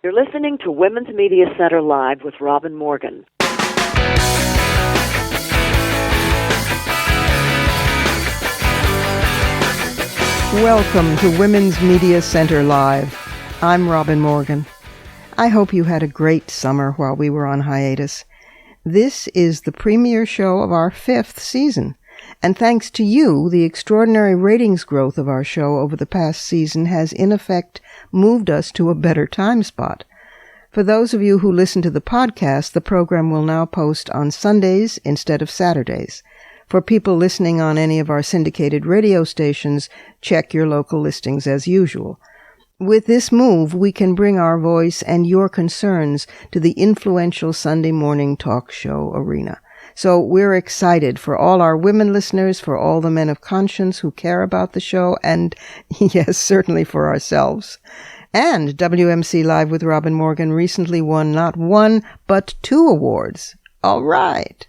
You're listening to Women's Media Center Live with Robin Morgan. Welcome to Women's Media Center Live. I'm Robin Morgan. I hope you had a great summer while we were on hiatus. This is the premiere show of our 5th season. And thanks to you, the extraordinary ratings growth of our show over the past season has in effect moved us to a better time spot. For those of you who listen to the podcast, the program will now post on Sundays instead of Saturdays. For people listening on any of our syndicated radio stations, check your local listings as usual. With this move, we can bring our voice and your concerns to the influential Sunday morning talk show arena. So we're excited for all our women listeners, for all the men of conscience who care about the show, and yes, certainly for ourselves. And WMC Live with Robin Morgan recently won not 1, but 2 awards. All right.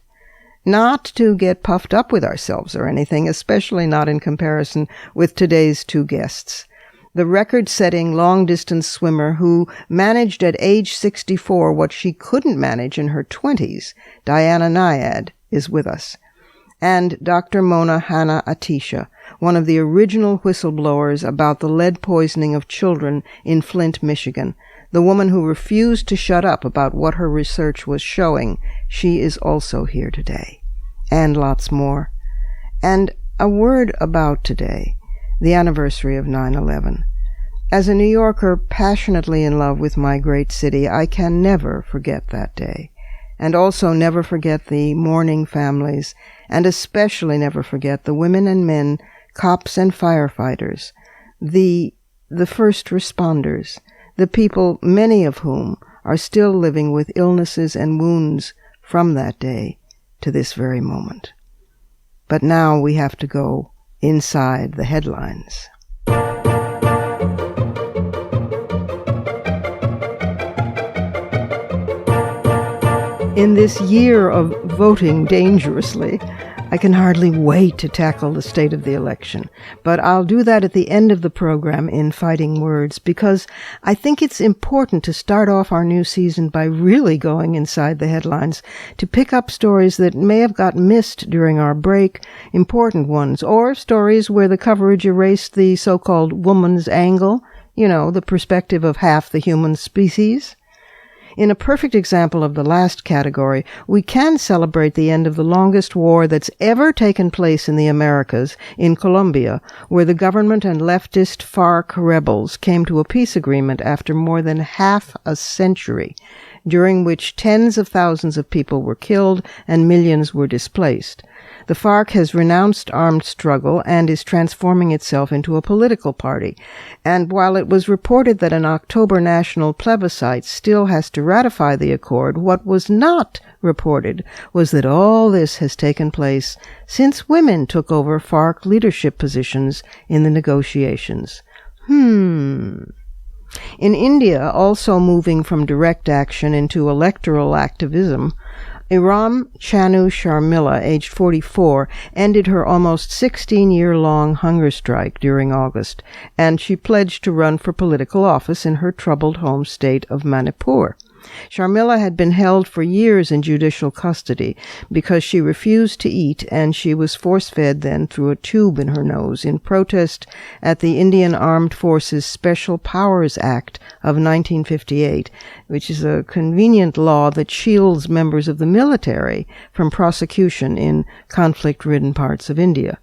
Not to get puffed up with ourselves or anything, especially not in comparison with today's 2 guests. The record-setting long-distance swimmer who managed at age 64 what she couldn't manage in her 20s, Diana Nyad, is with us. And Dr. Mona Hanna-Attisha, one of the original whistleblowers about the lead poisoning of children in Flint, Michigan, the woman who refused to shut up about what her research was showing. She is also here today. And lots more. And a word about today, the anniversary of 9/11. As a New Yorker passionately in love with my great city, I can never forget that day, and also never forget the mourning families, and especially never forget the women and men, cops and firefighters, the first responders, the people, many of whom are still living with illnesses and wounds from that day to this very moment. But now we have to go inside the headlines. In this year of voting dangerously, I can hardly wait to tackle the state of the election, but I'll do that at the end of the program in Fighting Words, because I think it's important to start off our new season by really going inside the headlines, to pick up stories that may have got missed during our break, important ones, or stories where the coverage erased the so-called woman's angle, the perspective of half the human species. In a perfect example of the last category, we can celebrate the end of the longest war that's ever taken place in the Americas, in Colombia, where the government and leftist FARC rebels came to a peace agreement after more than half a century, during which tens of thousands of people were killed and millions were displaced. The FARC has renounced armed struggle and is transforming itself into a political party. And while it was reported that an October national plebiscite still has to ratify the accord, what was not reported was that all this has taken place since women took over FARC leadership positions in the negotiations. In India, also moving from direct action into electoral activism, Iram Chanu Sharmila, aged 44, ended her almost 16-year-long hunger strike during August, and she pledged to run for political office in her troubled home state of Manipur. Sharmila had been held for years in judicial custody because she refused to eat, and she was force-fed then through a tube in her nose in protest at the Indian Armed Forces Special Powers Act of 1958, which is a convenient law that shields members of the military from prosecution in conflict-ridden parts of India.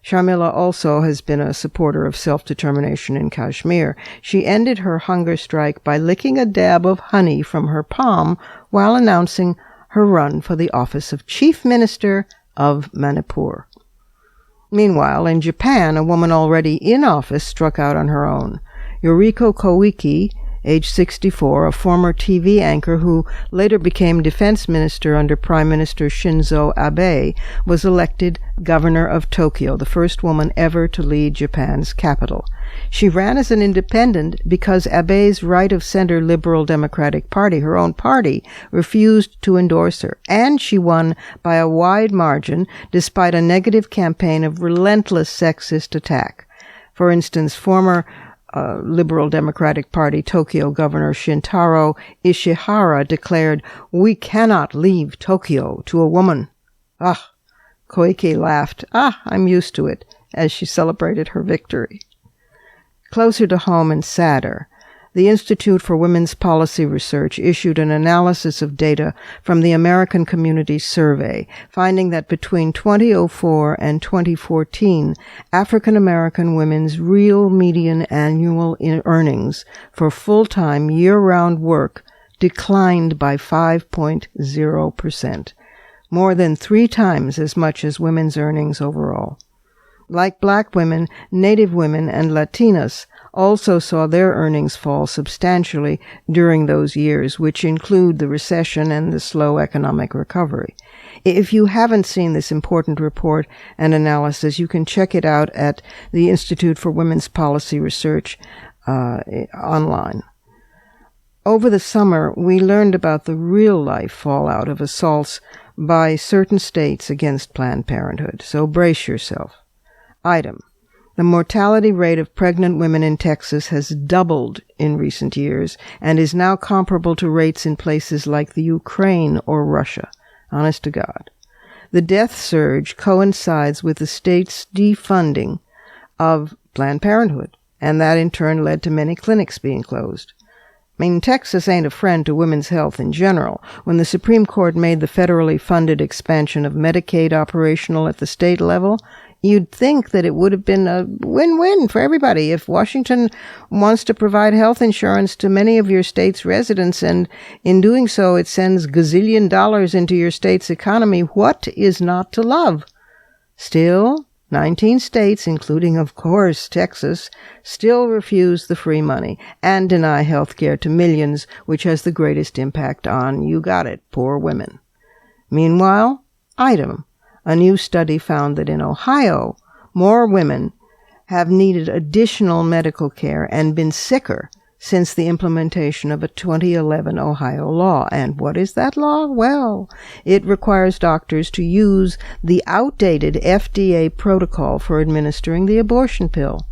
Sharmila also has been a supporter of self-determination in Kashmir. She ended her hunger strike by licking a dab of honey from her palm while announcing her run for the office of Chief Minister of Manipur. Meanwhile, in Japan, a woman already in office struck out on her own. Yoriko Koike, age 64, a former TV anchor who later became defense minister under Prime Minister Shinzo Abe, was elected governor of Tokyo, the first woman ever to lead Japan's capital. She ran as an independent because Abe's right-of-center Liberal Democratic Party, her own party, refused to endorse her, and she won by a wide margin despite a negative campaign of relentless sexist attack. For instance, former Liberal Democratic Party Tokyo Governor Shintaro Ishihara declared, "We cannot leave Tokyo to a woman." Ah, Koike laughed. I'm used to it, as she celebrated her victory. Closer to home and sadder, the Institute for Women's Policy Research issued an analysis of data from the American Community Survey, finding that between 2004 and 2014, African American women's real median annual earnings for full-time year-round work declined by 5.0%, more than 3 times as much as women's earnings overall. Like Black women, Native women, and Latinas also saw their earnings fall substantially during those years, which include the recession and the slow economic recovery. If you haven't seen this important report and analysis, you can check it out at the Institute for Women's Policy Research online. Over the summer, we learned about the real-life fallout of assaults by certain states against Planned Parenthood, so brace yourself. Item: the mortality rate of pregnant women in Texas has doubled in recent years and is now comparable to rates in places like the Ukraine or Russia. Honest to God. The death surge coincides with the state's defunding of Planned Parenthood, and that in turn led to many clinics being closed. Texas ain't a friend to women's health in general. When the Supreme Court made the federally funded expansion of Medicaid operational at the state level, you'd think that it would have been a win-win for everybody. If Washington wants to provide health insurance to many of your state's residents, and in doing so it sends gazillion dollars into your state's economy, what is not to love? Still, 19 states, including, of course, Texas, still refuse the free money and deny health care to millions, which has the greatest impact on, you got it, poor women. Meanwhile, item: a new study found that in Ohio, more women have needed additional medical care and been sicker since the implementation of a 2011 Ohio law. And what is that law? Well, it requires doctors to use the outdated FDA protocol for administering the abortion pill.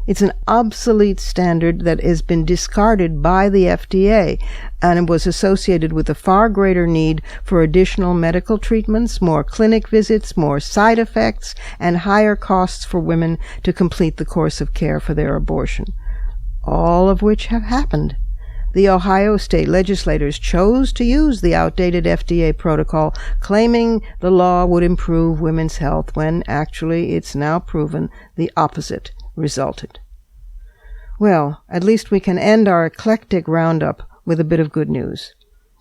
It's an obsolete standard that has been discarded by the FDA, and it was associated with a far greater need for additional medical treatments, more clinic visits, more side effects, and higher costs for women to complete the course of care for their abortion. All of which have happened. The Ohio state legislators chose to use the outdated FDA protocol, claiming the law would improve women's health, when actually it's now proven the opposite resulted. Well, at least we can end our eclectic roundup with a bit of good news.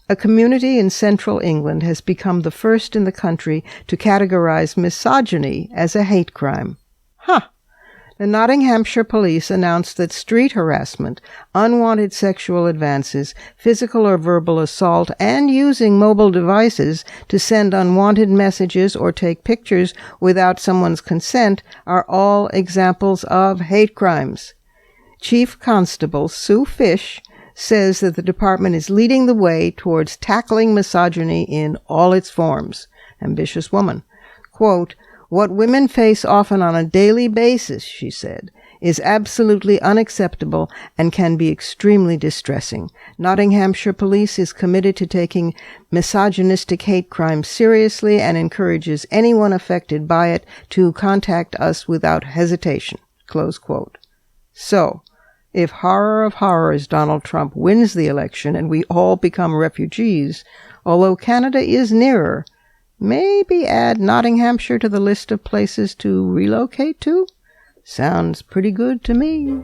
A community in central England has become the first in the country to categorize misogyny as a hate crime. The Nottinghamshire police announced that street harassment, unwanted sexual advances, physical or verbal assault, and using mobile devices to send unwanted messages or take pictures without someone's consent are all examples of hate crimes. Chief Constable Sue Fish says that the department is leading the way towards tackling misogyny in all its forms. Ambitious woman. Quote, "What women face often on a daily basis," she said, "is absolutely unacceptable and can be extremely distressing. Nottinghamshire Police is committed to taking misogynistic hate crime seriously and encourages anyone affected by it to contact us without hesitation." Close quote. So, if horror of horrors Donald Trump wins the election and we all become refugees, although Canada is nearer, maybe add Nottinghamshire to the list of places to relocate to? Sounds pretty good to me.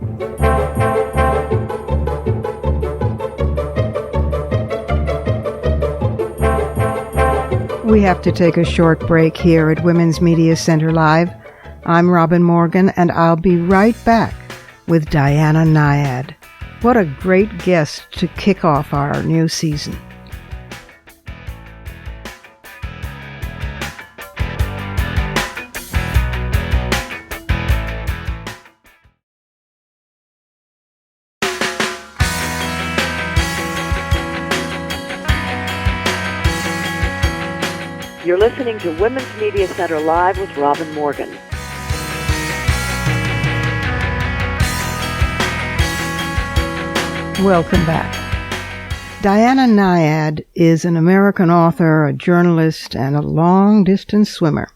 We have to take a short break here at Women's Media Center Live. I'm Robin Morgan, and I'll be right back with Diana Nyad. What a great guest to kick off our new season. You're listening to Women's Media Center Live with Robin Morgan. Welcome back. Diana Nyad is an American author, a journalist, and a long-distance swimmer.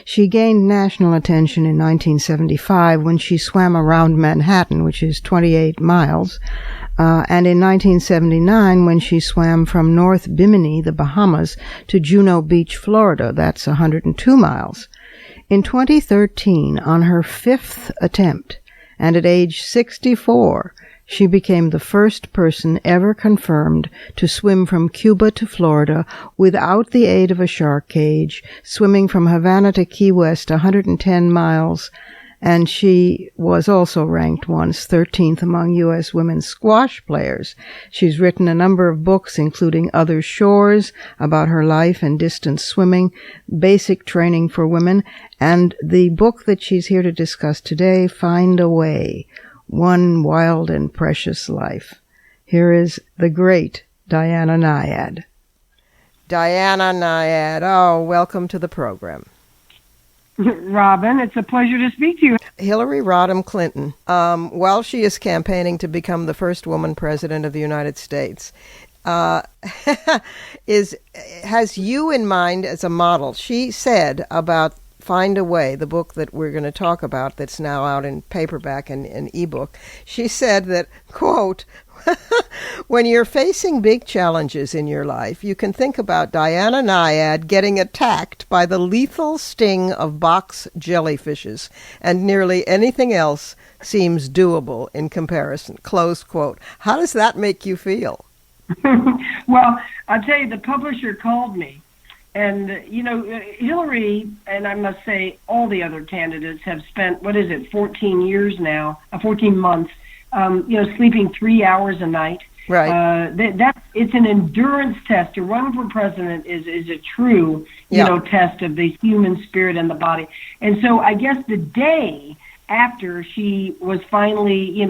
She gained national attention in 1975 when she swam around Manhattan, which is 28 miles, and in 1979 when she swam from North Bimini, the Bahamas, to Juno Beach, Florida. That's 102 miles. In 2013, on her fifth attempt, and at age 64, she became the first person ever confirmed to swim from Cuba to Florida without the aid of a shark cage, swimming from Havana to Key West 110 miles, and she was also ranked once 13th among U.S. women squash players. She's written a number of books, including Other Shores, about her life and distance swimming, Basic Training for Women, and the book that she's here to discuss today, Find a Way, One Wild and Precious Life. Here is the great Diana Nyad. Diana Nyad, oh, welcome to the program. Robin, it's a pleasure to speak to you. Hillary Rodham Clinton, while she is campaigning to become the first woman president of the United States, has you in mind as a model. She said about Find a Way, the book that we're going to talk about that's now out in paperback and ebook, she said that, quote, when you're facing big challenges in your life, you can think about Diana Nyad getting attacked by the lethal sting of box jellyfishes, and nearly anything else seems doable in comparison, close quote. How does that make you feel? Well, I'll tell you, the publisher called me. And, Hillary, and I must say all the other candidates have spent, 14 years now, 14 months, sleeping 3 hours a night. Right. It's an endurance test. To run for president is a true, test of the human spirit and the body. And so I guess the day after she was finally,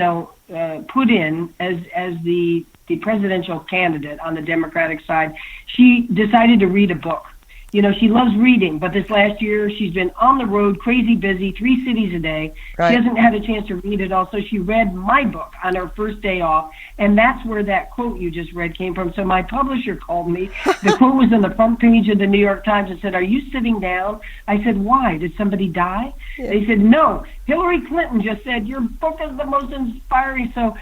put in as the presidential candidate on the Democratic side, she decided to read a book. She loves reading, but this last year she's been on the road, crazy busy, 3 cities a day. Right. She hasn't had a chance to read it all, so she read my book on her first day off, and that's where that quote you just read came from. So my publisher called me. The quote was on the front page of the New York Times and said, "Are you sitting down?" I said, "Why? Did somebody die?" Yeah. They said, "No, Hillary Clinton just said your book is the most inspiring." So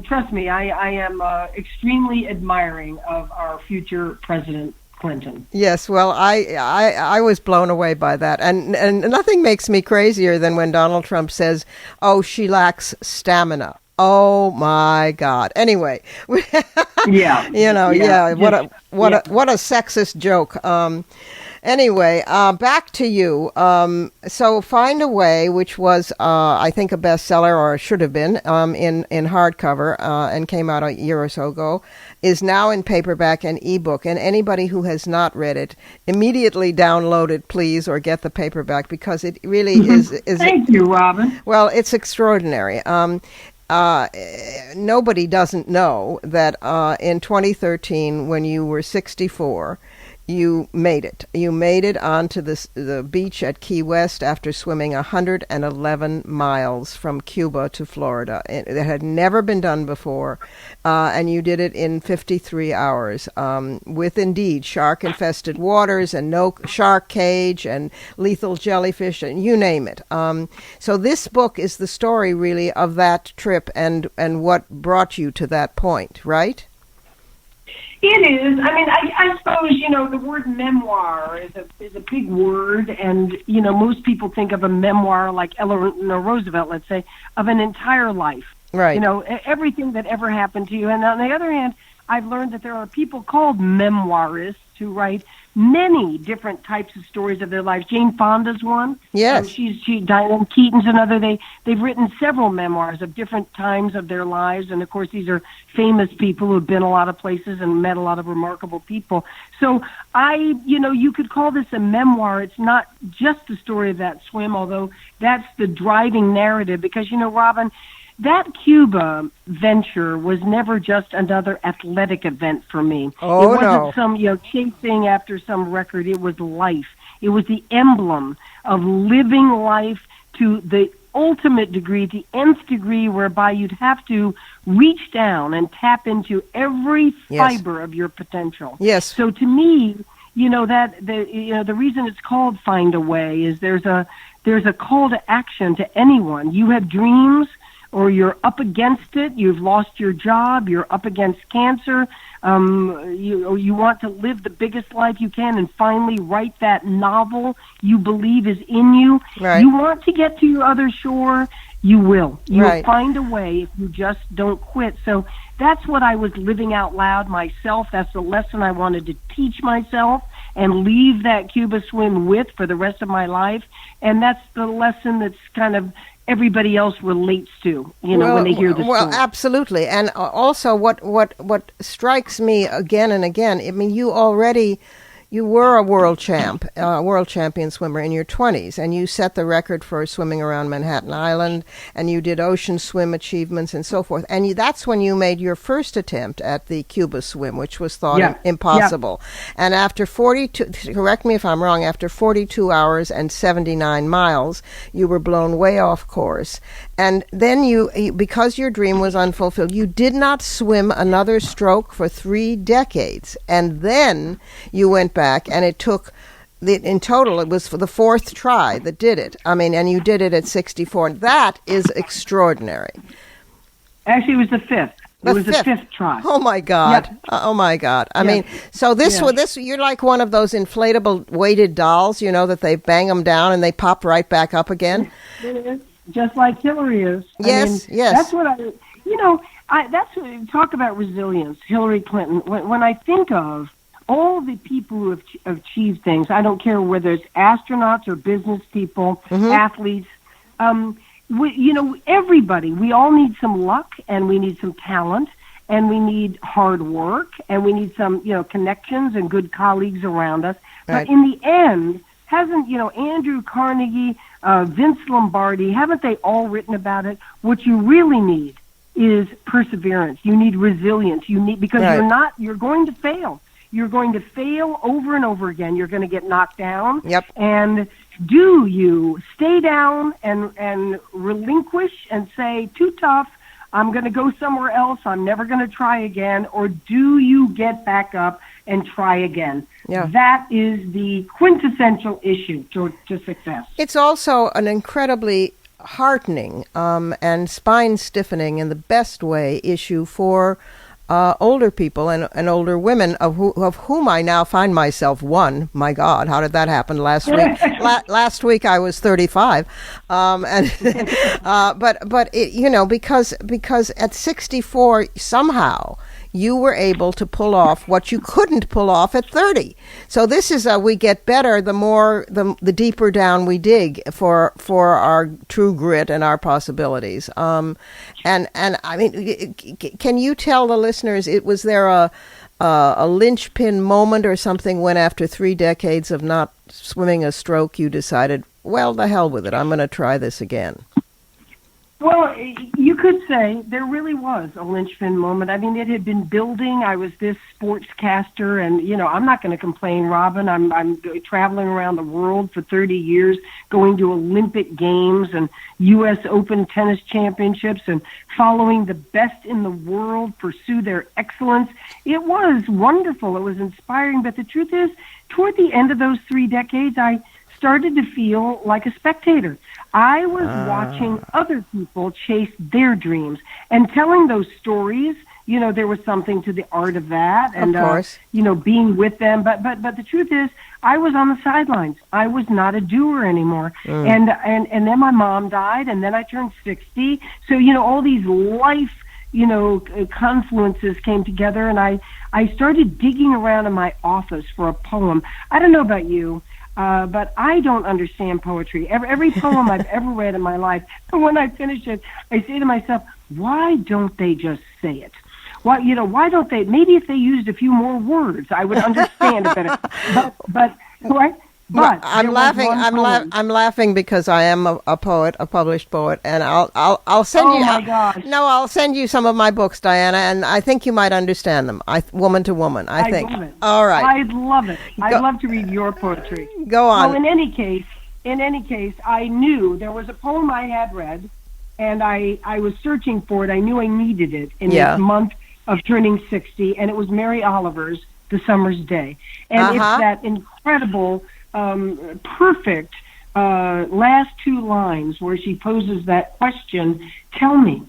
trust me, I am extremely admiring of our future president, Clinton. Yes, well, I was blown away by that. And nothing makes me crazier than when Donald Trump says, "Oh, she lacks stamina." Oh my God. Anyway. Yeah. What a sexist joke. Anyway, back to you. So Find a Way, which was, I think, a bestseller, or should have been, in hardcover, and came out a year or so ago, is now in paperback and ebook. And anybody who has not read it, immediately download it, please, or get the paperback, because it really is. Thank you, Robin. Well, it's extraordinary. Nobody doesn't know that in 2013, when you were 64, you made it. You made it onto the beach at Key West after swimming 111 miles from Cuba to Florida. It had never been done before, and you did it in 53 hours with, indeed, shark-infested waters and no shark cage and lethal jellyfish and you name it. So this book is the story, really, of that trip and what brought you to that point, right? It is. I mean, I suppose, the word memoir is a big word, and, most people think of a memoir like Eleanor Roosevelt, let's say, of an entire life. Right. Everything that ever happened to you. And on the other hand, I've learned that there are people called memoirists who write many different types of stories of their lives. Jane Fonda's one. Yes. Diane Keaton's another. They've written several memoirs of different times of their lives, and of course these are famous people who've been a lot of places and met a lot of remarkable people. So you could call this a memoir. It's not just the story of that swim, although that's the driving narrative, because, Robin, that Cuba venture was never just another athletic event for me. Oh, it wasn't some, chasing after some record. It was life. It was the emblem of living life to the ultimate degree, the nth degree, whereby you'd have to reach down and tap into every fiber of your potential. Yes. So to me, the reason it's called Find a Way is there's a call to action to anyone. You have dreams, or you're up against it. You've lost your job. You're up against cancer. You want to live the biggest life you can and finally write that novel you believe is in you. Right. You want to get to your other shore. You will. You Right. will find a way if you just don't quit. So that's what I was living out loud myself. That's the lesson I wanted to teach myself and leave that Cuba swim with for the rest of my life. And that's the lesson that's kind of everybody else relates to, when they hear the story. Well, absolutely. And also what strikes me again and again, I mean, you were a world champion swimmer in your 20s, and you set the record for swimming around Manhattan Island, and you did ocean swim achievements and so forth. And that's when you made your first attempt at the Cuba swim, which was thought impossible. Yeah. And after 42, correct me if I'm wrong, after 42 hours and 79 miles, you were blown way off course. And then you, because your dream was unfulfilled, you did not swim another stroke for 3 decades. And then you went back, and it took, in total, it was for the 4th try that did it. I mean, and you did it at 64. That is extraordinary. Actually, it was the 5th. It was the 5th try. Oh my God! Yep. Oh my God! I mean, so this you're like one of those inflatable weighted dolls, that they bang them down and they pop right back up again. It is. Just like Hillary is. Yes. That's what that's what, talk about resilience. Hillary Clinton. When I think of all the people who have achieved things, I don't care whether it's astronauts or business people, athletes, everybody, we all need some luck, and we need some talent, and we need hard work, and we need some, connections and good colleagues around us. Right. But in the end, hasn't, Andrew Carnegie, Vince Lombardi, haven't they all written about it? What you really need is perseverance. You need resilience. Because you're going to fail. You're going to fail over and over again. You're going to get knocked down. Yep. And do you stay down and relinquish and say, too tough, I'm going to go somewhere else, I'm never going to try again, or do you get back up and try again? Yeah. That is the quintessential issue to success. It's also an incredibly heartening and spine-stiffening in the best way issue for older people and older women, of whom I now find myself one. My God, how did that happen last week? Last week I was 35, but it, because at 64 somehow you were able to pull off what you couldn't pull off at 30. So this is we get better the deeper down we dig for our true grit and our possibilities. And I mean, can you tell the listeners, was there a linchpin moment or something when after 3 decades of not swimming a stroke you decided, well, the hell with it, I'm going to try this again? Well, you could say there really was a linchpin moment. I mean, it had been building. I was this sportscaster, and, I'm not going to complain, Robin. I'm traveling around the world for 30 years, going to Olympic Games and U.S. Open tennis championships and following the best in the world pursue their excellence. It was wonderful. It was inspiring. But the truth is, toward the end of those 3 decades, I started to feel like a spectator. I was watching other people chase their dreams and telling those stories. There was something to the art of that, and of course, being with them. But the truth is, I was on the sidelines. I was not a doer anymore. And then my mom died, and then I turned 60. So all these life confluences came together, and I started digging around in my office for a poem. I don't know about you. But I don't understand poetry. Every poem I've ever read in my life, and when I finish it, I say to myself, why don't they just say it? Why don't they? Maybe if they used a few more words, I would understand it better. But right? But I'm laughing. I'm laughing because I am a poet, a published poet, and I'll send you. Oh my gosh! No, I'll send you some of my books, Diana, and I think you might understand them. Woman to woman, I think. Love it. All right. I'd love it. I'd love to read your poetry. Go on. Well, in any case, in any case, I knew there was a poem I had read, and I was searching for it. I knew I needed it in this month of turning 60, and it was Mary Oliver's The Summer's Day. And it's that incredible, perfect last two lines where she poses that question, tell me,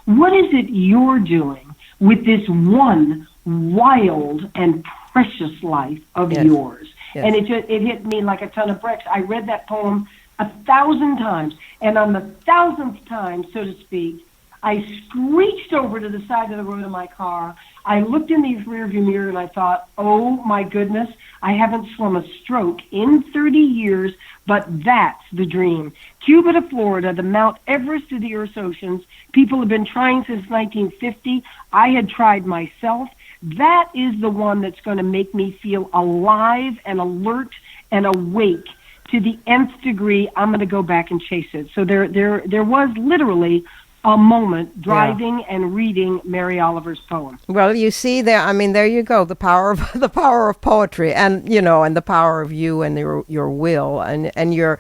what is it you're doing with this one wild and precious life of yours? Yes. And it hit me like a ton of bricks. I read that poem 1,000 times, and on the 1,000th time, so to speak, I screeched over to the side of the road in my car. I looked in the rearview mirror and I thought, oh my goodness, I haven't swum a stroke in 30 years, but that's the dream. Cuba to Florida, the Mount Everest of the Earth's oceans. People have been trying since 1950. I had tried myself. That is the one that's going to make me feel alive and alert and awake to the nth degree. I'm going to go back and chase it. So there was literally a moment driving and reading Mary Oliver's poem. Well, you see there, I mean, there you go, the power of poetry, and and the power of you and your will, and your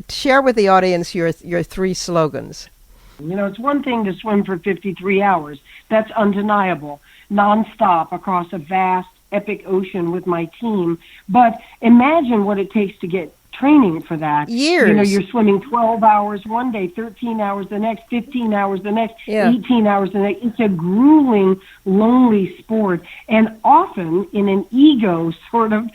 share with the audience your three slogans. It's one thing to swim for 53 hours. That's undeniable, nonstop across a vast, epic ocean with my team. But imagine what it takes to get training for that. Years. You're swimming 12 hours one day, 13 hours the next, 15 hours the next, 18 hours the next. It's a grueling, lonely sport. And often in an ego sort of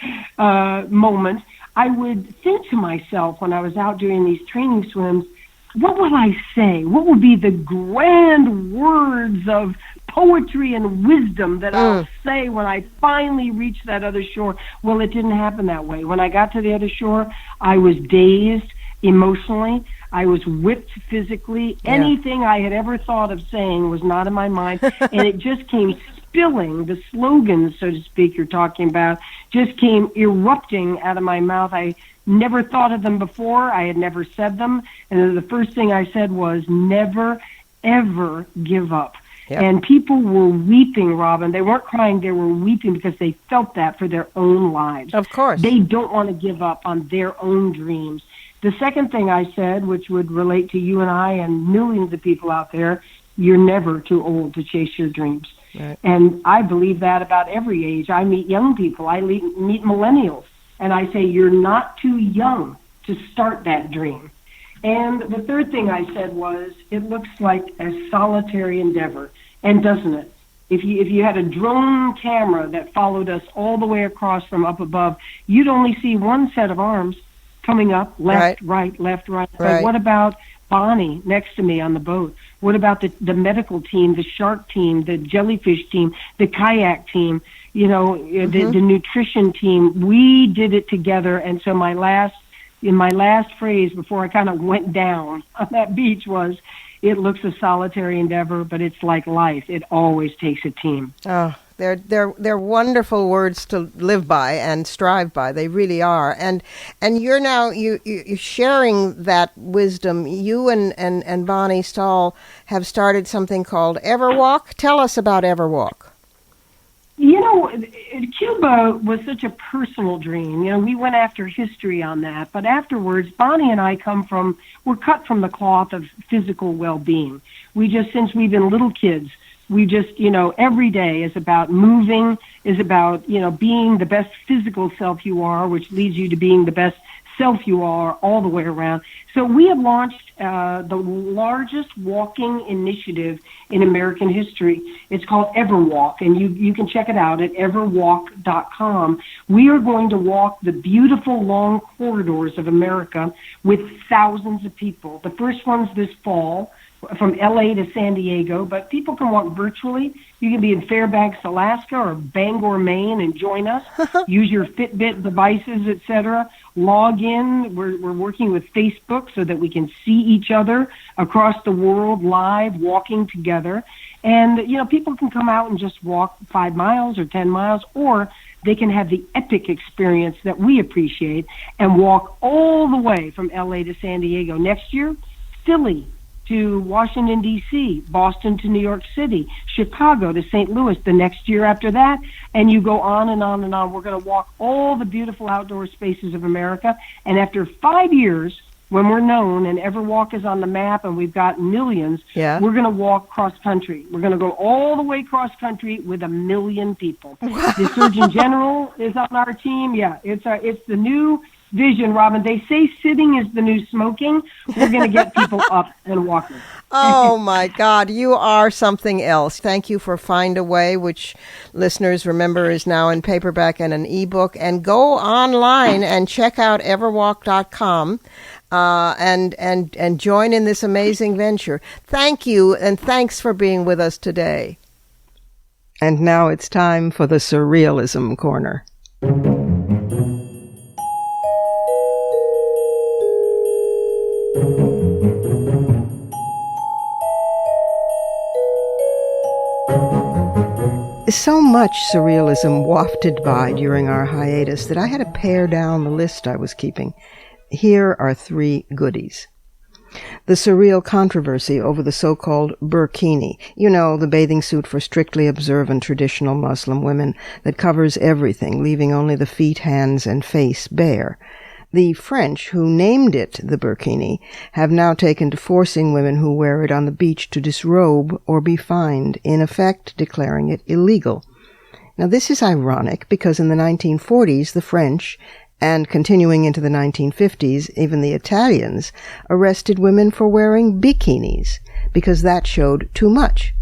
moment, I would think to myself when I was out doing these training swims, what will I say? What will be the grand words of poetry and wisdom that I'll say when I finally reach that other shore? Well, it didn't happen that way. When I got to the other shore, I was dazed emotionally. I was whipped physically. Anything I had ever thought of saying was not in my mind, and it just came spilling. The slogans, so to speak, you're talking about, just came erupting out of my mouth. I never thought of them before. I had never said them. And the first thing I said was, never, ever give up. Yep. And people were weeping, Robin. They weren't crying. They were weeping because they felt that for their own lives. Of course. They don't want to give up on their own dreams. The second thing I said, which would relate to you and I and millions of people out there, you're never too old to chase your dreams. Right. And I believe that about every age. I meet young people. I meet millennials. And I say, you're not too young to start that dream. And the third thing I said was, it looks like a solitary endeavor. And doesn't it? If you had a drone camera that followed us all the way across from up above, you'd only see one set of arms coming up, left, right, left, right. But what about Bonnie next to me on the boat? What about the medical team, the shark team, the jellyfish team, the kayak team, the nutrition team? We did it together. And so my last phrase before I kind of went down on that beach was, it looks a solitary endeavor, but it's like life. It always takes a team. Oh, they're wonderful words to live by and strive by. They really are. And you're now you're sharing that wisdom. You and Bonnie Stahl have started something called Everwalk. Tell us about Everwalk. Cuba was such a personal dream. We went after history on that. But afterwards, Bonnie and I we're cut from the cloth of physical well-being. Since we've been little kids, we just, every day is about moving, is about, being the best physical self you are, which leads you to being the best self you are all the way around. So we have launched the largest walking initiative in American history. It's called Everwalk, and you can check it out at everwalk.com. We are going to walk the beautiful long corridors of America with thousands of people. The first one's this fall from LA to San Diego, but people can walk virtually. You can be in Fairbanks, Alaska, or Bangor, Maine, and join us. Use your Fitbit devices, etc. Log in. We're working with Facebook so that we can see each other across the world live, walking together. And, people can come out and just walk 5 miles or 10 miles, or they can have the epic experience that we appreciate and walk all the way from LA to San Diego. Next year, Philly to Washington, D.C., Boston to New York City, Chicago to St. Louis the next year after that, and you go on and on and on. We're going to walk all the beautiful outdoor spaces of America, and after 5 years, when we're known and Everwalk is on the map and we've got millions, we're going to walk cross-country. We're going to go all the way cross-country with 1 million people. The Surgeon General is on our team. Yeah, it's the new vision, Robin. They say sitting is the new smoking. We're going to get people up and walking. Oh, my God. You are something else. Thank you for Find a Way, which listeners remember is now in paperback and an ebook. And go online and check out everwalk.com. And join in this amazing venture. Thank you, and thanks for being with us today. And now it's time for the Surrealism Corner. So much surrealism wafted by during our hiatus that I had to pare down the list I was keeping. Here are 3 goodies. The surreal controversy over the so-called burkini, the bathing suit for strictly observant traditional Muslim women that covers everything, leaving only the feet, hands, and face bare. The French, who named it the burkini, have now taken to forcing women who wear it on the beach to disrobe or be fined, in effect declaring it illegal. Now, this is ironic because in the 1940s, the French, and continuing into the 1950s, even the Italians, arrested women for wearing bikinis because that showed too much.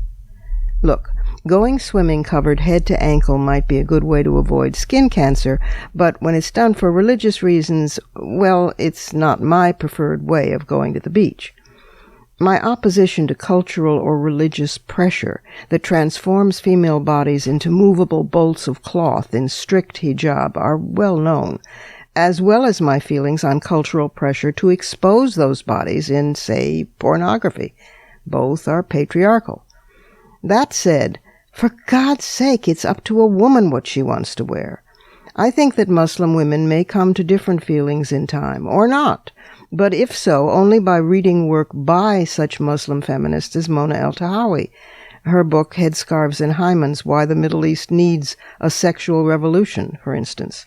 Look, going swimming covered head to ankle might be a good way to avoid skin cancer, but when it's done for religious reasons, well, it's not my preferred way of going to the beach. My opposition to cultural or religious pressure that transforms female bodies into movable bolts of cloth in strict hijab are well known, as well as my feelings on cultural pressure to expose those bodies in, say, pornography. Both are patriarchal. That said, for God's sake, it's up to a woman what she wants to wear. I think that Muslim women may come to different feelings in time, or not. But if so, only by reading work by such Muslim feminists as Mona El-Tahawi. Her book, Headscarves and Hymens, Why the Middle East Needs a Sexual Revolution, for instance.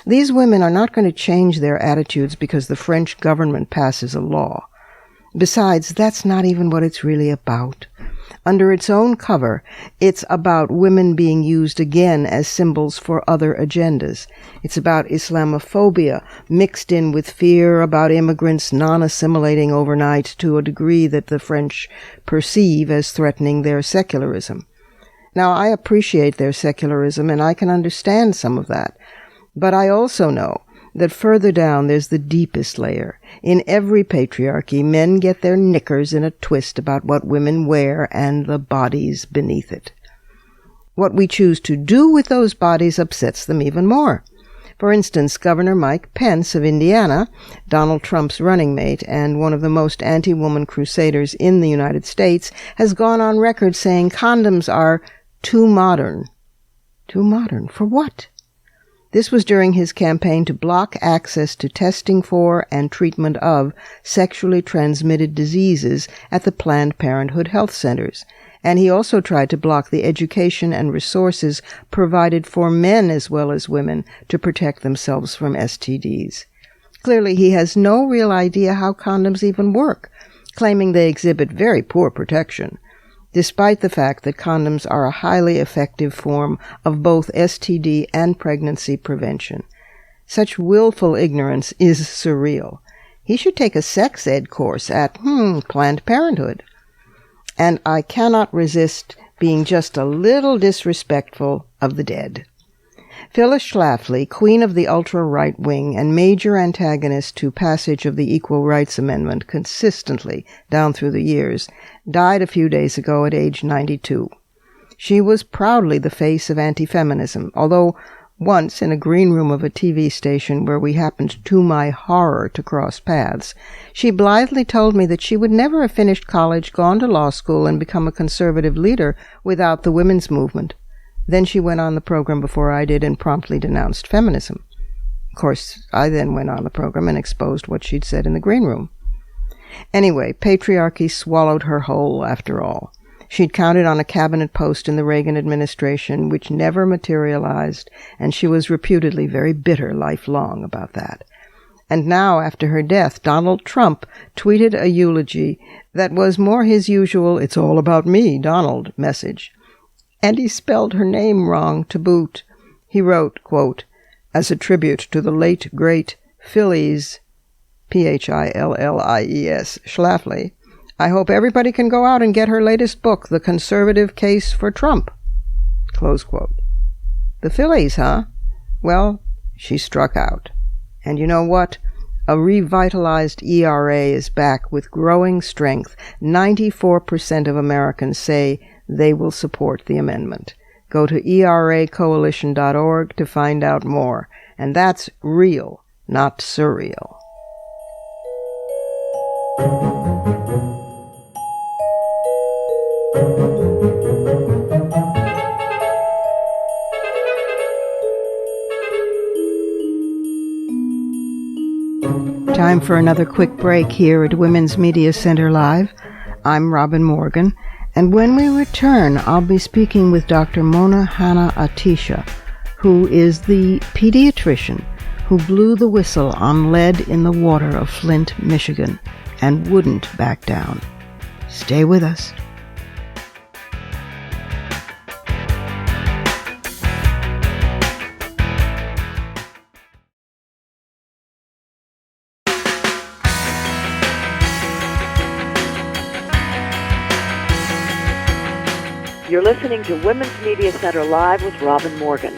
These women are not going to change their attitudes because the French government passes a law. Besides, that's not even what it's really about. Under its own cover, it's about women being used again as symbols for other agendas. It's about Islamophobia mixed in with fear about immigrants non-assimilating overnight to a degree that the French perceive as threatening their secularism. Now, I appreciate their secularism, and I can understand some of that. But I also know that further down there's the deepest layer. In every patriarchy, men get their knickers in a twist about what women wear and the bodies beneath it. What we choose to do with those bodies upsets them even more. For instance, Governor Mike Pence of Indiana, Donald Trump's running mate and one of the most anti-woman crusaders in the United States, has gone on record saying condoms are too modern. Too modern? For what? This was during his campaign to block access to testing for and treatment of sexually transmitted diseases at the Planned Parenthood health centers. And he also tried to block the education and resources provided for men as well as women to protect themselves from STDs. Clearly, he has no real idea how condoms even work, claiming they exhibit very poor protection, despite the fact that condoms are a highly effective form of both STD and pregnancy prevention. Such willful ignorance is surreal. He should take a sex ed course at, Planned Parenthood. And I cannot resist being just a little disrespectful of the dead. Phyllis Schlafly, queen of the ultra-right wing and major antagonist to passage of the Equal Rights Amendment consistently down through the years, died a few days ago at age 92. She was proudly the face of anti-feminism, although once in a green room of a TV station where we happened to my horror to cross paths, she blithely told me that she would never have finished college, gone to law school, and become a conservative leader without the women's movement. Then she went on the program before I did and promptly denounced feminism. Of course, I then went on the program and exposed what she'd said in the green room. Anyway, patriarchy swallowed her whole after all. She'd counted on a cabinet post in the Reagan administration, which never materialized, and she was reputedly very bitter lifelong about that. And now, after her death, Donald Trump tweeted a eulogy that was more his usual "it's all about me, Donald" message. And he spelled her name wrong to boot. He wrote, quote, "As a tribute to the late, great Phillies, Phillies, Schlafly, I hope everybody can go out and get her latest book, The Conservative Case for Trump." Close quote. The Phillies, huh? Well, she struck out. And you know what? A revitalized ERA is back with growing strength. 94% of Americans say they will support the amendment. Go to eracoalition.org to find out more. And that's real, not surreal. Time for another quick break here at Women's Media Center Live. I'm Robin Morgan, and when we return, I'll be speaking with Dr. Mona Hanna-Attisha, who is the pediatrician who blew the whistle on lead in the water of Flint, Michigan, and wouldn't back down. Stay with us. You're listening to Women's Media Center Live with Robin Morgan.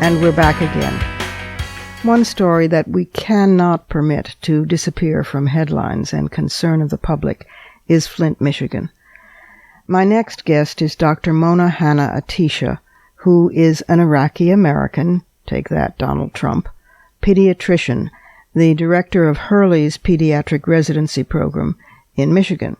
And we're back again. One story that we cannot permit to disappear from headlines and concern of the public is Flint, Michigan. My next guest is Dr. Mona Hanna-Attisha, who is an Iraqi-American, take that, Donald Trump, pediatrician, the director of Hurley's pediatric residency program in Michigan.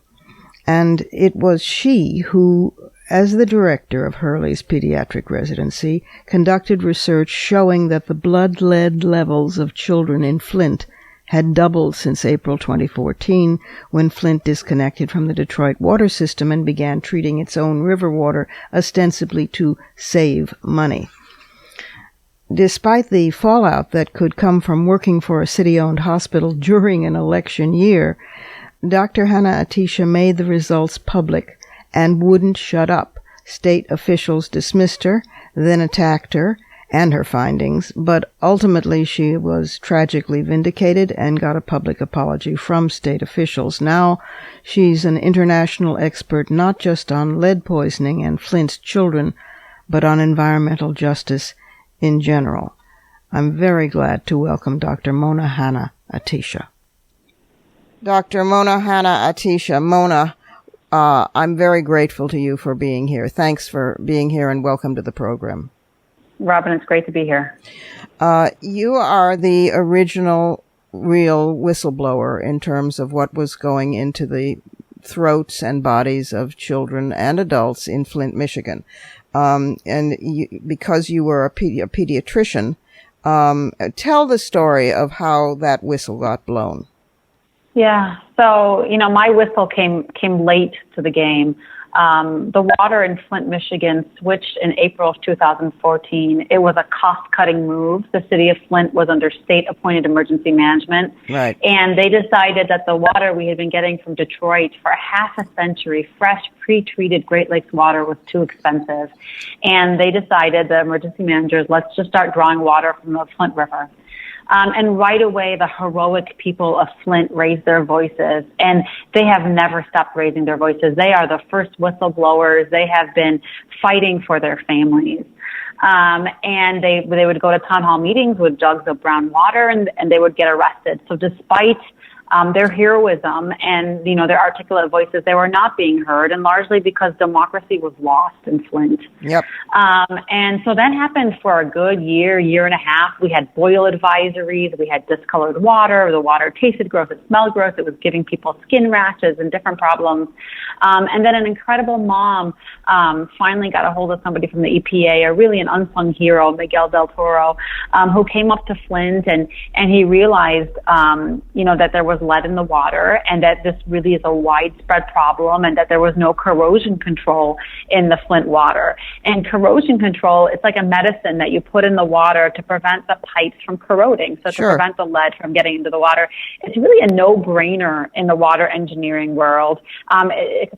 And it was she who, as the director of Hurley's pediatric residency, conducted research showing that the blood lead levels of children in Flint had doubled since April 2014, when Flint disconnected from the Detroit water system and began treating its own river water, ostensibly to save money. Despite the fallout that could come from working for a city-owned hospital during an election year, Dr. Hanna-Attisha made the results public and wouldn't shut up. State officials dismissed her, then attacked her and her findings, but ultimately she was tragically vindicated and got a public apology from state officials. Now she's an international expert not just on lead poisoning and Flint's children, but on environmental justice in general. I'm very glad to welcome Dr. Mona Hanna-Attisha. Dr. Mona Hanna-Attisha. Mona, I'm very grateful to you for being here. Thanks for being here and welcome to the program. Robin, it's great to be here. You are the original real whistleblower in terms of what was going into the throats and bodies of children and adults in Flint, Michigan. Because you were a pediatrician, tell the story of how that whistle got blown. Yeah, so, my whistle came late to the game. The water in Flint, Michigan switched in April of 2014. It was a cost-cutting move. The city of Flint was under state-appointed emergency management. Right. And they decided that the water we had been getting from Detroit for half a century, fresh, pre-treated Great Lakes water, was too expensive. And they decided, the emergency managers, let's just start drawing water from the Flint River. And right away, the heroic people of Flint raised their voices, and they have never stopped raising their voices. They are the first whistleblowers. They have been fighting for their families. And they would go to town hall meetings with jugs of brown water, and they would get arrested. So despite their heroism and, their articulate voices, they were not being heard, and largely because democracy was lost in Flint. Yep. And so that happened for a good year and a half. We had boil advisories. We had discolored water. The water tasted gross. It smelled gross. It was giving people skin rashes and different problems. And then an incredible mom finally got a hold of somebody from the EPA, really an unsung hero, Miguel Del Toro, who came up to Flint and he realized, that there was lead in the water and that this really is a widespread problem and that there was no corrosion control in the Flint water. And corrosion control, it's like a medicine that you put in the water to prevent the pipes from corroding, so to prevent the lead from getting into the water. It's really a no-brainer in the water engineering world.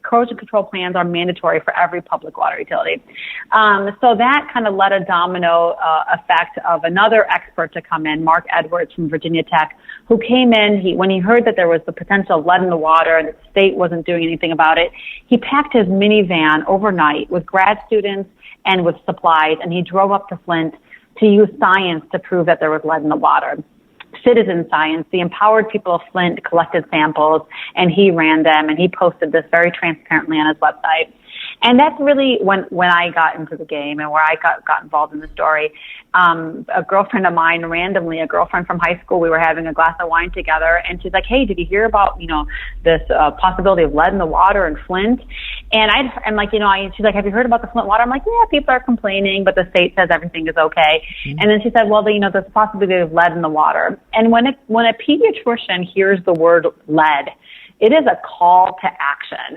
Corrosion control plans are mandatory for every public water utility. So that kind of led a domino effect of another expert to come in, Mark Edwards from Virginia Tech, who came in. When he heard that there was the potential of lead in the water and the state wasn't doing anything about it, he packed his minivan overnight with grad students and with supplies, and he drove up to Flint to use science to prove that there was lead in the water. Citizen science. The empowered people of Flint collected samples, and he ran them, and he posted this very transparently on his website. And that's really when I got into the game and where I got involved in the story. A girlfriend of mine, randomly, a girlfriend from high school, we were having a glass of wine together, and she's like, "Hey, did you hear about, this possibility of lead in the water in Flint?" And I'm like, she's like, "Have you heard about the Flint water?" I'm like, "Yeah, people are complaining, but the state says everything is okay." Mm-hmm. And then she said, "Well, there's a possibility of lead in the water." And when a pediatrician hears the word lead, it is a call to action.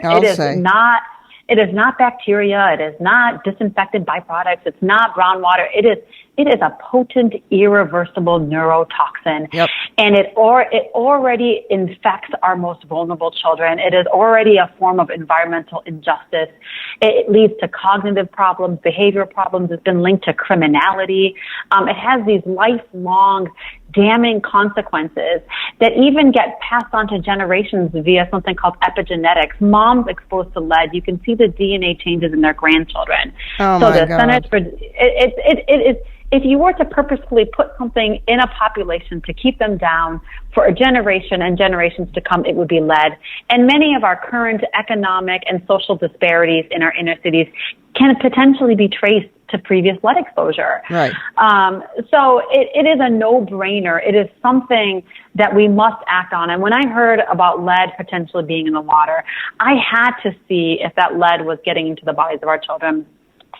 It is not bacteria. It is not disinfected byproducts. It's not brown water. It is a potent, irreversible neurotoxin. Yep. And it already infects our most vulnerable children. It is already a form of environmental injustice. It leads to cognitive problems, behavioral problems. It's been linked to criminality. It has these lifelong damning consequences that even get passed on to generations via something called epigenetics. Moms exposed to lead, you can see the DNA changes in their grandchildren. Oh, so my the God. Centers for if you were to purposefully put something in a population to keep them down for a generation and generations to come, it would be lead. And many of our current economic and social disparities in our inner cities can potentially be traced to previous lead exposure. Right. So it is a no-brainer. It is something that we must act on. And when I heard about lead potentially being in the water, I had to see if that lead was getting into the bodies of our children.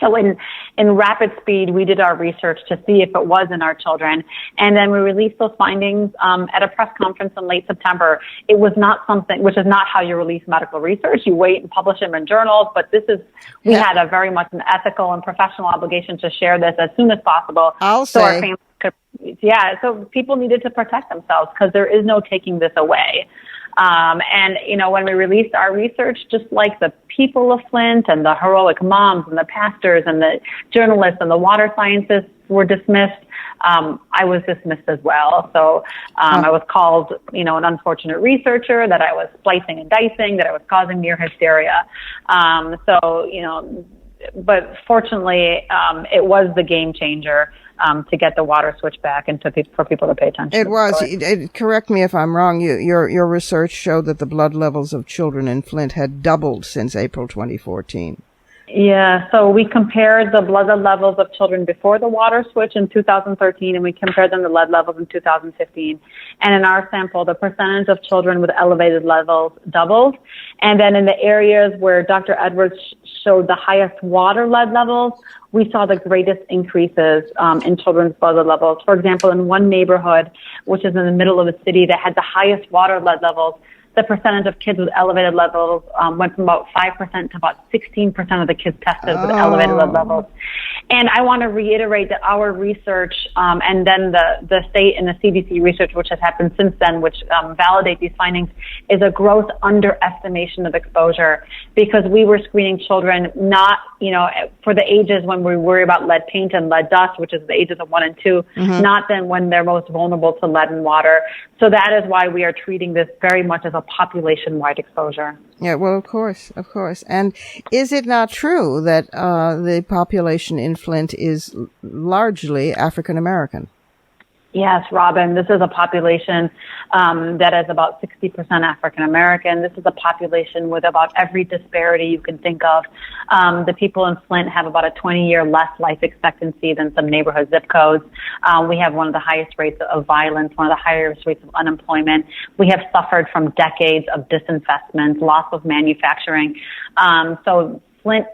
So in rapid speed, we did our research to see if it was in our children. And then we released those findings at a press conference in late September. It was not something, which is not how you release medical research. You wait and publish them in journals. But we had a very much an ethical and professional obligation to share this as soon as possible. Our families could, so people needed to protect themselves because there is no taking this away. And when we released our research, just like the people of Flint and the heroic moms and the pastors and the journalists and the water scientists were dismissed, I was dismissed as well. So I was called, an unfortunate researcher, that I was splicing and dicing, that I was causing near hysteria. But fortunately, it was the game changer to get the water switched back and for people to pay attention. It was. Correct me if I'm wrong. Your research showed that the blood levels of children in Flint had doubled since April 2014. Yeah, so we compared the blood levels of children before the water switch in 2013, and we compared them to lead levels in 2015. And in our sample, the percentage of children with elevated levels doubled. And then in the areas where Dr. Edwards showed the highest water lead levels, we saw the greatest increases in children's blood levels. For example, in one neighborhood, which is in the middle of the city, that had the highest water lead levels, the percentage of kids with elevated levels went from about 5% to about 16% of the kids tested with elevated lead levels. And I want to reiterate that our research and then the state and the CDC research, which has happened since then, which validate these findings, is a gross underestimation of exposure, because we were screening children not, for the ages when we worry about lead paint and lead dust, which is the ages of 1 and 2, not then when they're most vulnerable to lead and water. So that is why we are treating this very much as a population-wide exposure. Yeah, well, of course. And is it not true that the population in Flint is largely African American? Yes, Robin, this is a population that is about 60% African American. This is a population with about every disparity you can think of. The people in Flint have about a 20-year less life expectancy than some neighborhood zip codes. We have one of the highest rates of violence, one of the highest rates of unemployment. We have suffered from decades of disinvestment, loss of manufacturing. So Flint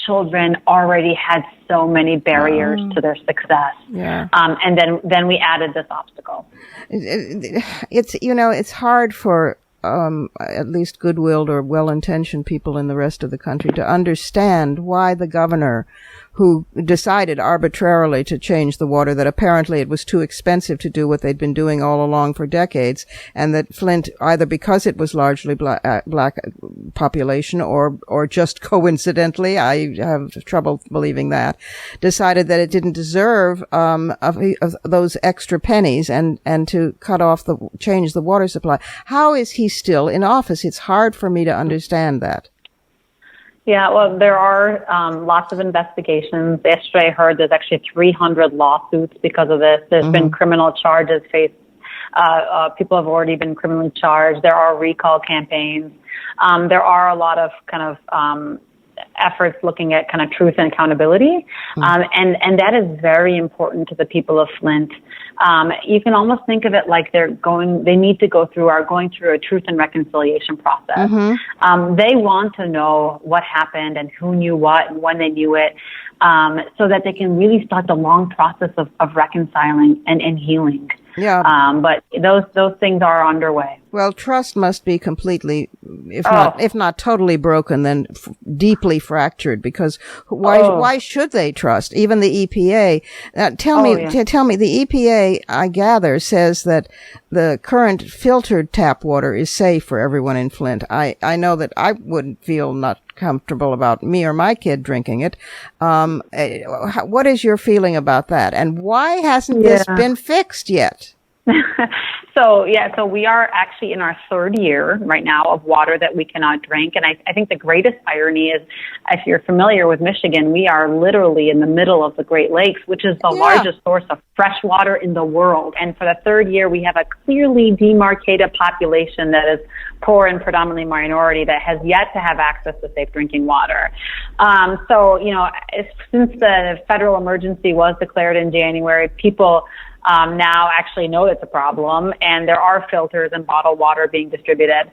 children already had so many barriers to their success. Yeah. And then we added this obstacle. It's hard for at least good-willed or well-intentioned people in the rest of the country to understand why the governor, who decided arbitrarily to change the water, that apparently it was too expensive to do what they'd been doing all along for decades, and that Flint, either because it was largely black population or just coincidentally, I have trouble believing that, decided that it didn't deserve of those extra pennies and to change the water supply. How is he still in office? It's hard for me to understand that. Yeah, well, there are lots of investigations. Yesterday I heard there's actually 300 lawsuits because of this. There's been criminal charges faced. People have already been criminally charged. There are recall campaigns. There are a lot of kind of efforts looking at kind of truth and accountability. And that is very important to the people of Flint. You can almost think of it like they need to going through a truth and reconciliation process. They want to know what happened and who knew what and when they knew it, so that they can really start the long process of reconciling and healing. Yeah. But those things are underway. Well, trust must be completely, if not totally broken, then deeply fractured. Because why should they trust? Even the EPA. Tell me, the EPA, I gather, says that the current filtered tap water is safe for everyone in Flint. I know that I wouldn't feel not comfortable about me or my kid drinking it. What is your feeling about that? And why hasn't this been fixed yet? So we are actually in our third year right now of water that we cannot drink. And I think the greatest irony is, if you're familiar with Michigan, we are literally in the middle of the Great Lakes, which is the largest source of fresh water in the world. And for the third year, we have a clearly demarcated population that is poor and predominantly minority that has yet to have access to safe drinking water. Since the federal emergency was declared in January, people now actually know it's a problem, and there are filters and bottled water being distributed.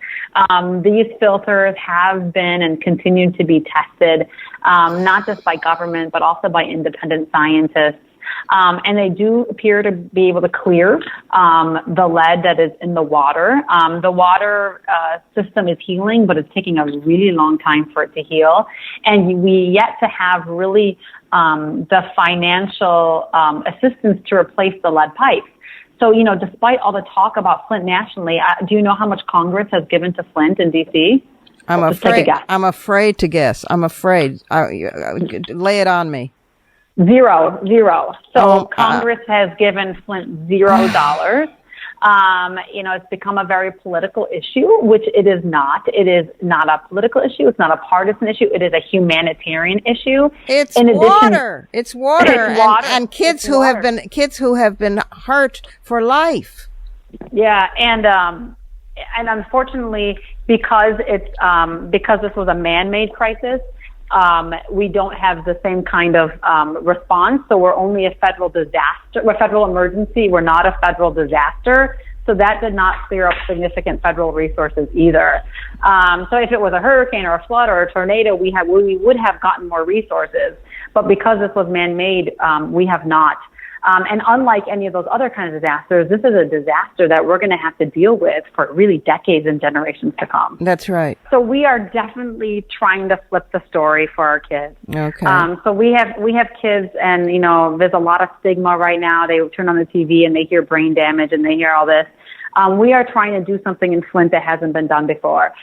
These filters have been and continue to be tested, not just by government, but also by independent scientists. And they do appear to be able to clear the lead that is in the water. The water system is healing, but it's taking a really long time for it to heal. And we yet to have really the financial assistance to replace the lead pipes. So, despite all the talk about Flint nationally, do you know how much Congress has given to Flint in D.C.? I'm afraid to guess. I'm afraid. Lay it on me. Zero. So Congress has given Flint $0. It's become a very political issue, which it is not. It is not a political issue. It's not a partisan issue. It is a humanitarian issue. It's water. It's water. And kids who have been hurt for life. Yeah, and unfortunately, because this was a man-made crisis, we don't have the same kind of response. So we're only a federal disaster. We're a federal emergency. We're not a federal disaster. So that did not clear up significant federal resources either. So if it was a hurricane or a flood or a tornado, we would have gotten more resources. But because this was man-made, we have not. And unlike any of those other kinds of disasters, this is a disaster that we're going to have to deal with for really decades and generations to come. That's right. So we are definitely trying to flip the story for our kids. Okay. So we have kids, and there's a lot of stigma right now. They turn on the TV and they hear brain damage and they hear all this. We are trying to do something in Flint that hasn't been done before.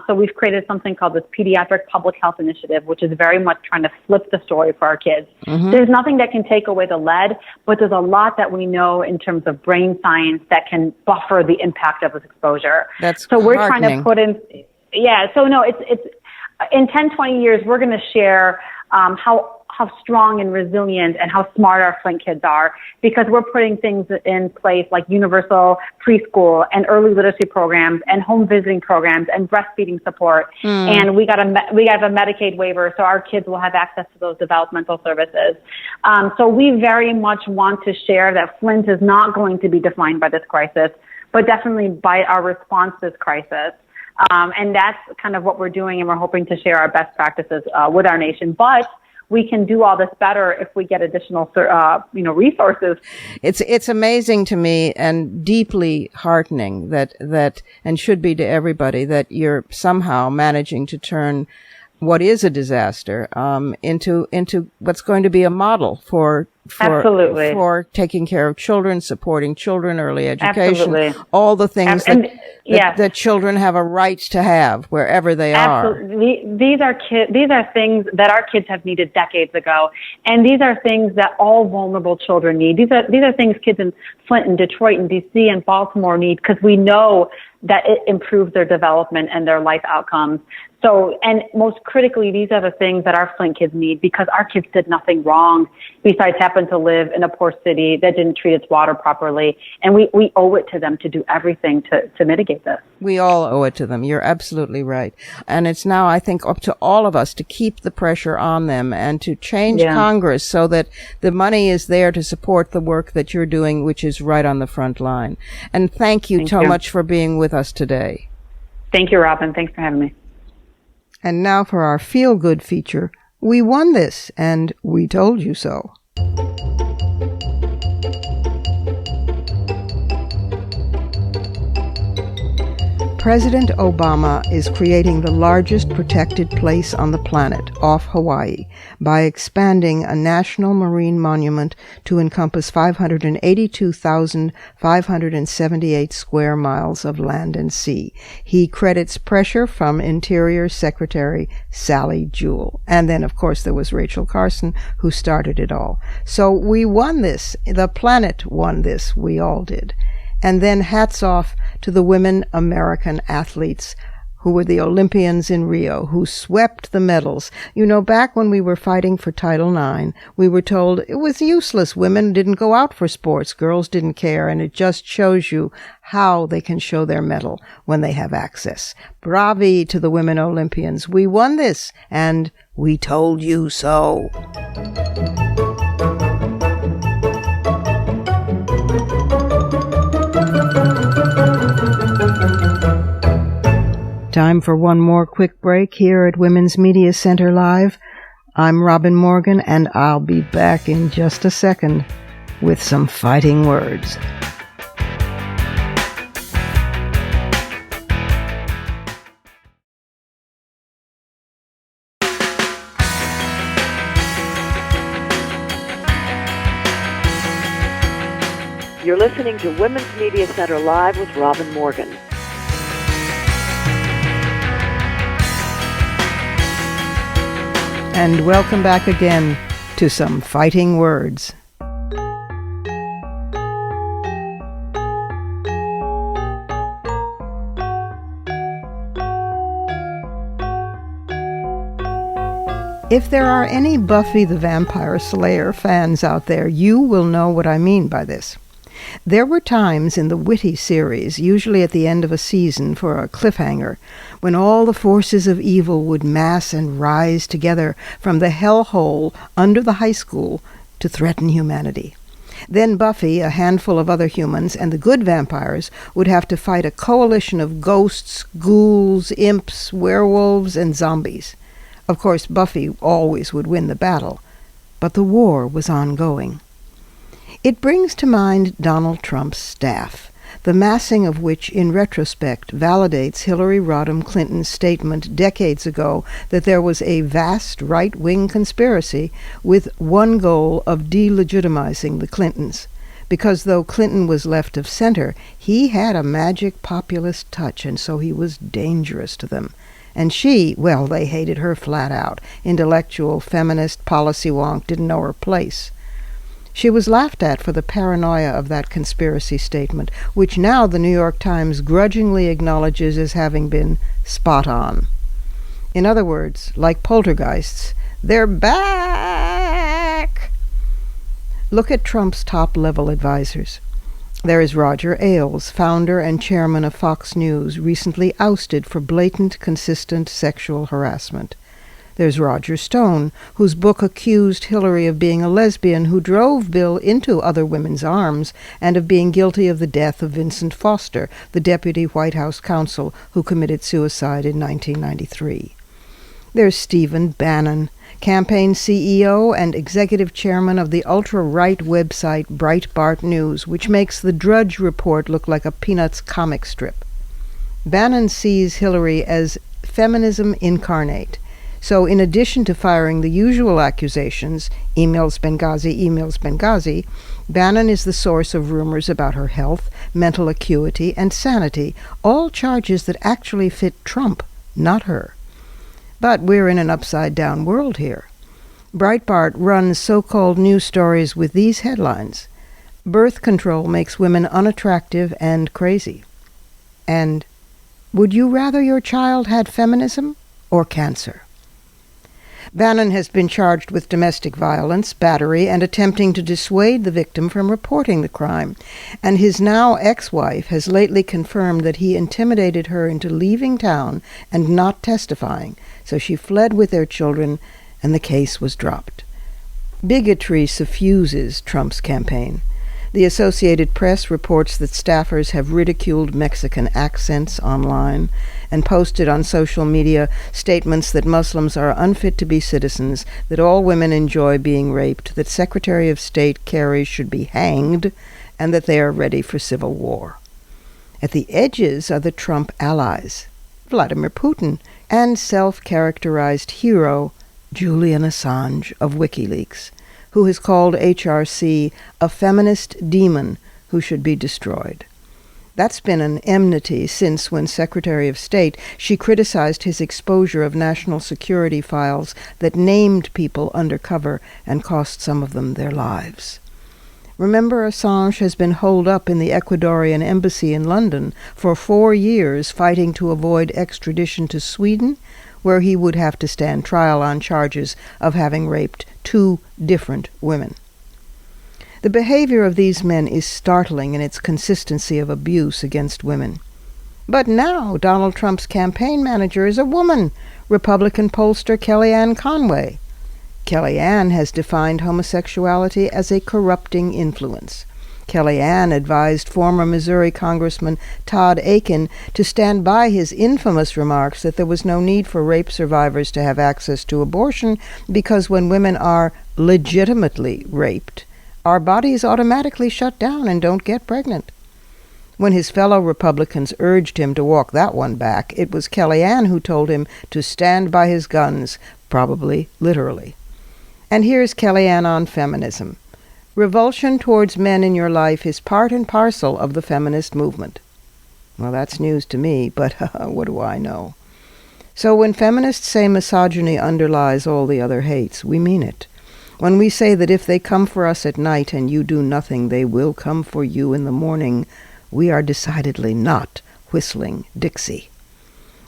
So we've created something called this Pediatric Public Health Initiative, which is very much trying to flip the story for our kids. Mm-hmm. There's nothing that can take away the lead, but there's a lot that we know in terms of brain science that can buffer the impact of this exposure. So we're trying to put in, so no, it's in 10, 20 years, we're going to share how how strong and resilient and how smart our Flint kids are, because we're putting things in place like universal preschool and early literacy programs and home visiting programs and breastfeeding support. And we got a Medicaid waiver, so our kids will have access to those developmental services. So we very much want to share that Flint is not going to be defined by this crisis, but definitely by our response to this crisis. And that's kind of what we're doing, and we're hoping to share our best practices with our nation. But we can do all this better if we get additional, resources. It's amazing to me and deeply heartening that and should be to everybody that you're somehow managing to turn what is a disaster into what's going to be a model for taking care of children, supporting children, early education, all the things that children have a right to have wherever they are. These are things that our kids have needed decades ago, and these are things that all vulnerable children need. These are things kids in Flint and Detroit and DC and Baltimore need, because we know that it improves their development and their life outcomes. So, and most critically, these are the things that our Flint kids need, because our kids did nothing wrong besides happen to live in a poor city that didn't treat its water properly. And we owe it to them to do everything to mitigate this. We all owe it to them. You're absolutely right. And it's now, I think, up to all of us to keep the pressure on them and to change Congress so that the money is there to support the work that you're doing, which is right on the front line. And thank you so much for being with us today. Thank you, Robin. Thanks for having me. And now for our feel-good feature, We Won This, and We Told You So. President Obama is creating the largest protected place on the planet, off Hawaii, by expanding a national marine monument to encompass 582,578 square miles of land and sea. He credits pressure from Interior Secretary Sally Jewell. And then, of course, there was Rachel Carson, who started it all. So we won this. The planet won this. We all did. And then hats off to the women American athletes who were the Olympians in Rio, who swept the medals. You know, back when we were fighting for Title IX, we were told it was useless. Women didn't go out for sports. Girls didn't care. And it just shows you how they can show their mettle when they have access. Bravi to the women Olympians. We won this, and we told you so. Time for one more quick break here at Women's Media Center Live. I'm Robin Morgan, and I'll be back in just a second with some fighting words. You're listening to Women's Media Center Live with Robin Morgan. And welcome back again to some fighting words. If there are any Buffy the Vampire Slayer fans out there, you will know what I mean by this. There were times in the witty series, usually at the end of a season for a cliffhanger, when all the forces of evil would mass and rise together from the hellhole under the high school to threaten humanity. Then Buffy, a handful of other humans, and the good vampires would have to fight a coalition of ghosts, ghouls, imps, werewolves, and zombies. Of course, Buffy always would win the battle, but the war was ongoing. It brings to mind Donald Trump's staff, the massing of which, in retrospect, validates Hillary Rodham Clinton's statement decades ago that there was a vast right-wing conspiracy with one goal of delegitimizing the Clintons. Because though Clinton was left of center, he had a magic populist touch, and so he was dangerous to them. And she, well, they hated her flat out. Intellectual, feminist, policy wonk, didn't know her place. She was laughed at for the paranoia of that conspiracy statement, which now the New York Times grudgingly acknowledges as having been spot on. In other words, like poltergeists, they're back! Look at Trump's top-level advisors. There is Roger Ailes, founder and chairman of Fox News, recently ousted for blatant, consistent sexual harassment. There's Roger Stone, whose book accused Hillary of being a lesbian who drove Bill into other women's arms and of being guilty of the death of Vincent Foster, the deputy White House counsel who committed suicide in 1993. There's Stephen Bannon, campaign CEO and executive chairman of the ultra-right website Breitbart News, which makes the Drudge Report look like a Peanuts comic strip. Bannon sees Hillary as feminism incarnate. So in addition to firing the usual accusations, emails Benghazi, Bannon is the source of rumors about her health, mental acuity, and sanity, all charges that actually fit Trump, not her. But we're in an upside-down world here. Breitbart runs so-called news stories with these headlines. Birth control makes women unattractive and crazy. And would you rather your child had feminism or cancer? Bannon has been charged with domestic violence, battery, and attempting to dissuade the victim from reporting the crime, and his now ex-wife has lately confirmed that he intimidated her into leaving town and not testifying, so she fled with their children, and the case was dropped. Bigotry suffuses Trump's campaign. The Associated Press reports that staffers have ridiculed Mexican accents online and posted on social media statements that Muslims are unfit to be citizens, that all women enjoy being raped, that Secretary of State Kerry should be hanged, and that they are ready for civil war. At the edges are the Trump allies, Vladimir Putin, and self-characterized hero Julian Assange of WikiLeaks, who has called HRC a feminist demon who should be destroyed. That's been an enmity since, when Secretary of State, she criticized his exposure of national security files that named people undercover and cost some of them their lives. Remember, Assange has been holed up in the Ecuadorian embassy in London for 4 years fighting to avoid extradition to Sweden, where he would have to stand trial on charges of having raped 2 different women. The behavior of these men is startling in its consistency of abuse against women. But now Donald Trump's campaign manager is a woman, Republican pollster Kellyanne Conway. Kellyanne has defined homosexuality as a corrupting influence. Kellyanne advised former Missouri Congressman Todd Akin to stand by his infamous remarks that there was no need for rape survivors to have access to abortion because when women are legitimately raped, our bodies automatically shut down and don't get pregnant. When his fellow Republicans urged him to walk that one back, it was Kellyanne who told him to stand by his guns, probably literally. And here's Kellyanne on feminism. Revulsion towards men in your life is part and parcel of the feminist movement. Well, that's news to me, but what do I know? So when feminists say misogyny underlies all the other hates, we mean it. When we say that if they come for us at night and you do nothing, they will come for you in the morning, we are decidedly not whistling Dixie.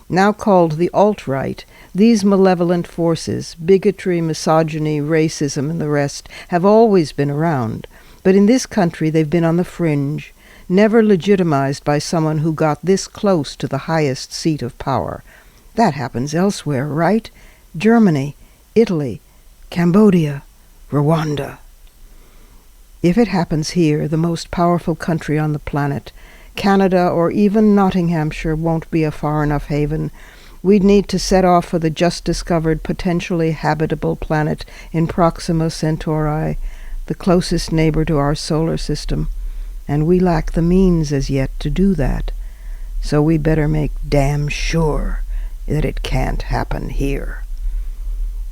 Now called the alt-right, these malevolent forces, bigotry, misogyny, racism, and the rest, have always been around. But in this country they've been on the fringe, never legitimized by someone who got this close to the highest seat of power. That happens elsewhere, right? Germany, Italy, Cambodia, Rwanda. If it happens here, the most powerful country on the planet, Canada or even Nottinghamshire won't be a far enough haven. We'd need to set off for the just-discovered potentially habitable planet in Proxima Centauri, the closest neighbor to our solar system, and we lack the means as yet to do that. So we better make damn sure that it can't happen here.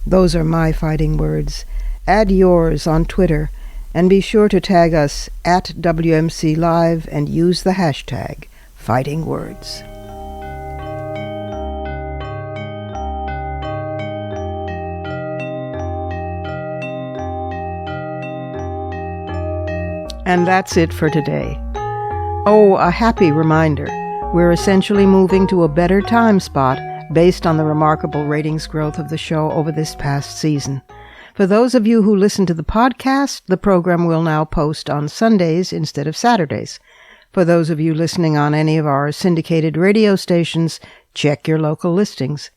Those are my fighting words. Add yours on Twitter, and be sure to tag us at WMC Live and use the hashtag #FightingWords. And that's it for today. Oh, a happy reminder. We're essentially moving to a better time spot based on the remarkable ratings growth of the show over this past season. For those of you who listen to the podcast, the program will now post on Sundays instead of Saturdays. For those of you listening on any of our syndicated radio stations, check your local listings.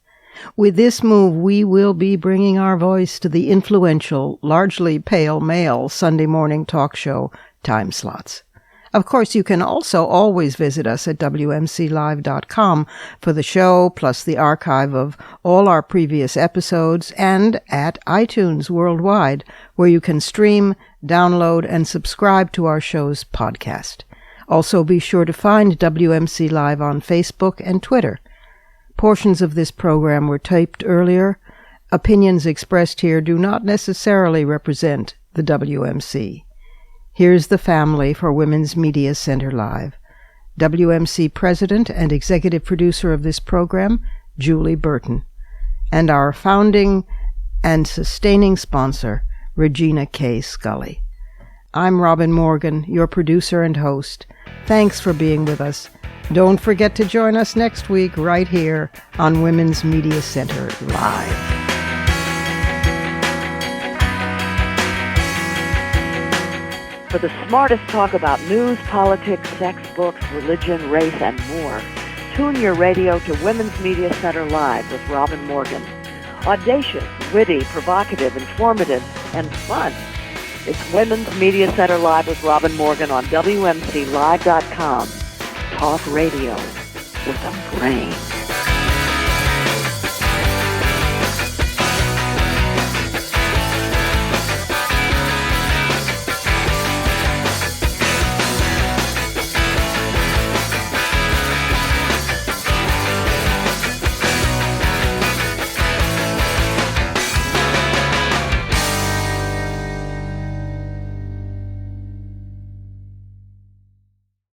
With this move, we will be bringing our voice to the influential, largely pale male Sunday morning talk show time slots. Of course, you can also always visit us at WMClive.com for the show, plus the archive of all our previous episodes, and at iTunes worldwide, where you can stream, download, and subscribe to our show's podcast. Also, be sure to find WMC Live on Facebook and Twitter. Portions of this program were taped earlier. Opinions expressed here do not necessarily represent the WMC. Here's the family for Women's Media Center Live. WMC President and Executive Producer of this program, Julie Burton. And our founding and sustaining sponsor, Regina K. Scully. I'm Robin Morgan, your producer and host. Thanks for being with us. Don't forget to join us next week right here on Women's Media Center Live. For the smartest talk about news, politics, sex, books, religion, race, and more, tune your radio to Women's Media Center Live with Robin Morgan. Audacious, witty, provocative, informative, and fun. It's Women's Media Center Live with Robin Morgan on WMCLive.com. Talk radio with a brain.